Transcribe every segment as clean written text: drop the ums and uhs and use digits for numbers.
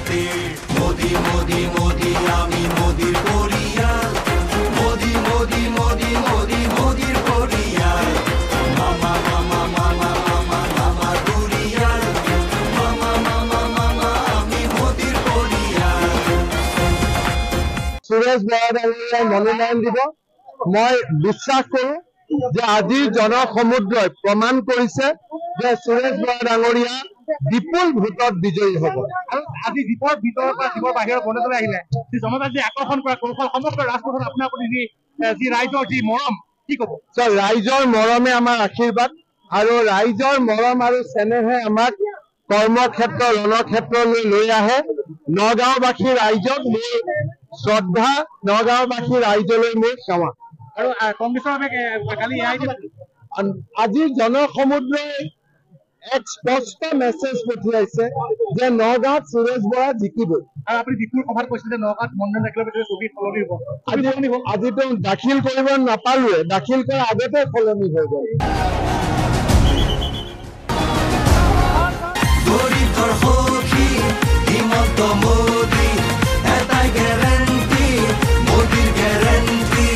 রাতে মোদি মোদি মোদি আমি মোদির পরিয়াল মোদি মোদি মোদি মোদি মোদির পরিয়াল মামা মামা মামা মামা মামা দুরিয়াল মামা মামা মামা আমি মোদির পরিয়াল সুরেশ বৰাডাঙৰীয়াই মনোনয়ন দিব মই বিশ্বাস কৰোঁ যে আজি জনসমুদ্ৰই প্ৰমাণ কৰিছে যে সুৰেশ বৰাডাঙৰীয়া বিপুল ভোটত বিজয়ী হ'ব আৰু আজি দ্বীপৰ ভিতৰৰ পৰা দ্বীপৰ বাহিৰৰ গণতলৈ আহিলে যি জনতাক যি আকৰ্ষণ কৰা কৌশল সমগ্ৰ ৰাজপথত আপোনাৰ প্ৰতি যি ৰাইজৰ যি মৰম কি ক'ব ৰাইজৰ মৰমে আমাৰ আশীৰ্বাদ আৰু ৰাইজৰ মৰম আৰু চেনেহে আমাক কৰ্মক্ষেত্ৰ ৰণক্ষেত্ৰলৈ লৈ আহে নগাঁওবাসী ৰাইজক মোৰ শ্ৰদ্ধা নগাঁওবাসী ৰাইজলৈ মোৰ সেৱা আৰু কংগ্ৰেছৰ বাবে কালি এয়াই আজি জনসমুদ্ৰই এক স্পষ্ট মেছেজ পঠিয়াইছে যে নগাঁৱত সুৰেশ বৰা জিকিবই আৰু আপুনি বিপুল সভাত কৈছিল যে নগাঁৱত মনোনয়ন দাখিলৰ ছবি সলনি হ'ব আজিতো দাখিল কৰিব নাপালোৱে দাখিল কৰাৰ আগতে সলনি হৈ গ'ল গরিবর সখী হিমন্ত মোদি এটাই গ্যারেন্টি মোদির গ্যারেন্টি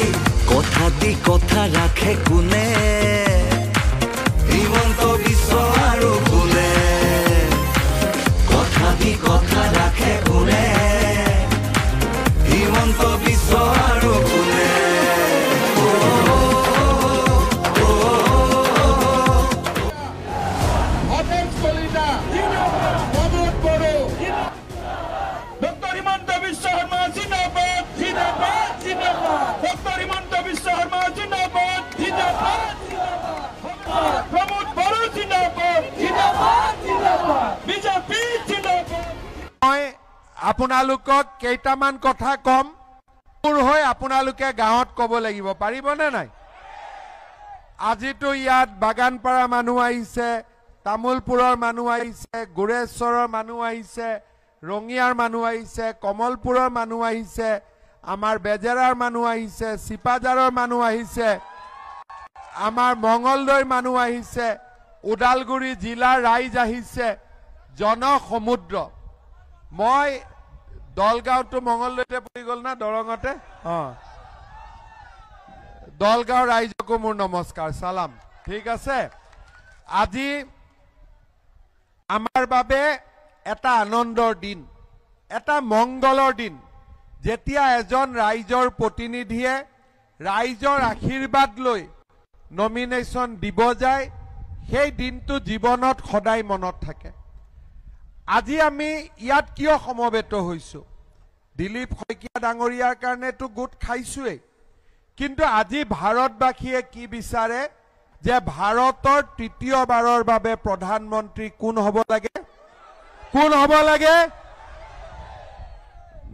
কথা দি কথা রাখে কোনে হিমন্ত বিশ্ব আৰু কোনে কথা দি কথা ৰাখে কোনে হিমন্ত বিশ্ব আৰু কোনে ডক্টর হিমন্ত বিশ্ব শর্মা জিন্দাবাদ জিন্দাবাদ জিন্দাবাদ ডক্টর হিমন্ত বিশ্ব শর্মা জিন্দাবাদ জিন্দাবাদ জিন্দাবাদ প্রমোদ বড়ো জিন্দাবাদ জিন্দাবাদ জিন্দাবাদ বিজেপি জিন্দাবাদ মই আপোনালোকক কেইটামান কথা কম মোৰ হৈ আপোনালোকে গাঁৱত ক'ব লাগিব পাৰিবনে নাই আজিতো ইয়াত বাগানপাৰা মানুহ আহিছে তামুলপুৰৰ মানুহ আহিছে গুৰেশ্বৰৰ মানুহ আহিছে ৰঙিয়াৰ মানুহ আহিছে কমলপুৰৰ মানুহ আহিছে আমাৰ বেজেৰাৰ মানুহ আহিছে চিপাজাৰৰ মানুহ আহিছে আমাৰ মঙলদৈৰ মানুহ আহিছে ওদালগুৰি জিলাৰ ৰাইজ আহিছে জনসমুদ্ৰ মই দলগাঁওটো মঙলদৈতে পৰি গ'ল না দৰঙতে দলগাঁও ৰাইজকো মোৰ নমস্কাৰ সালাম ঠিক আছে আজি আমাৰ বাবে এটা আনন্দৰ দিন এটা মংগলৰ দিন যেতিয়া এজন ৰাইজৰ প্ৰতিনিধিয়ে ৰাইজৰ আশীৰ্বাদ লৈ নমিনেশ্যন দিব যায় সেই দিনটো জীৱনত সদায় মনত থাকে আজি আমি ইয়াত কিয় সমবেত হৈছো দিলীপ শইকীয়া ডাঙৰীয়াৰ কাৰণেতো গোট খাইছোৱেই কিন্তু আজি ভাৰতবাসীয়ে কি বিচাৰে যে ভাৰতৰ তৃতীয়বাৰৰ বাবে প্ৰধানমন্ত্ৰী কোন হ'ব লাগে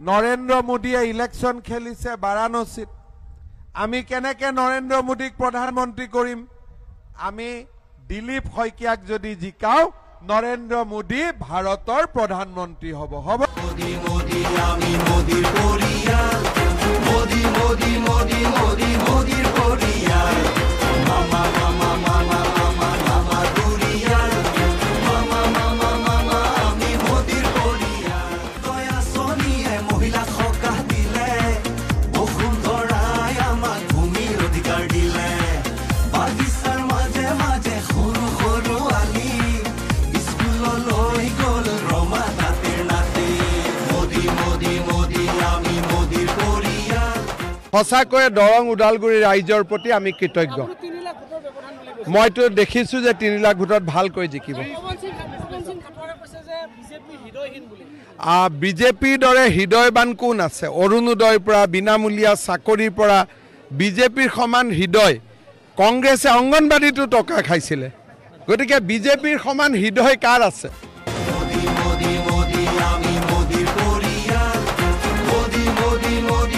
নৰেন্দ্ৰ মোদীয়ে ইলেকশ্যন খেলিছে বাৰাণসীত আমি কেনেকৈ নৰেন্দ্ৰ মোদীক প্ৰধানমন্ত্ৰী কৰিম আমি দিলীপ শইকীয়াক যদি জিকাও নৰেন্দ্ৰ মোদী ভাৰতৰ প্ৰধানমন্ত্ৰী হ'ব মোদি মোদি আমি মোদির পরিয়াল মোদি মোদি মোদি মোদি মোদির পরিয়াল মামা মামা মামা মামা মামা দুরিয়াল মামা মামা মামা আমি মোদির পরিয়াল দয়া সোনিয়ে মহিলা সকাহ দিলে বসুন্ধৰাই আমাক ভূমিৰ অধিকাৰ দিলে বাগিচাৰ মাজে মাজে সৰু সৰু আলি স্কুললৈ গ'ল ৰমা তাঁতিৰ নাতি মোদি মোদি মোদি আমি মোদিৰ পৰিয়াল সঁচাকৈয়ে দৰং ওদালগুৰি ৰাইজৰ প্ৰতি আমি কৃতজ্ঞ মইতো দেখিছো যে 3 লাখ ভোটত ভালকৈ জিকিব বিজেপিৰ দৰে হৃদয়বান কোন আছে অৰুণোদয়ৰ পৰা বিনামূলীয়া চাকৰিৰ পৰা বিজেপিৰ সমান হৃদয় কংগ্ৰেছে অংগনবাদীতো টকা খাইছিলে গতিকে বিজেপিৰ সমান হৃদয় কাৰ আছে মোদি মোদি মোদি আমি মোদিৰ পৰিয়াল মোদি মোদি মোদি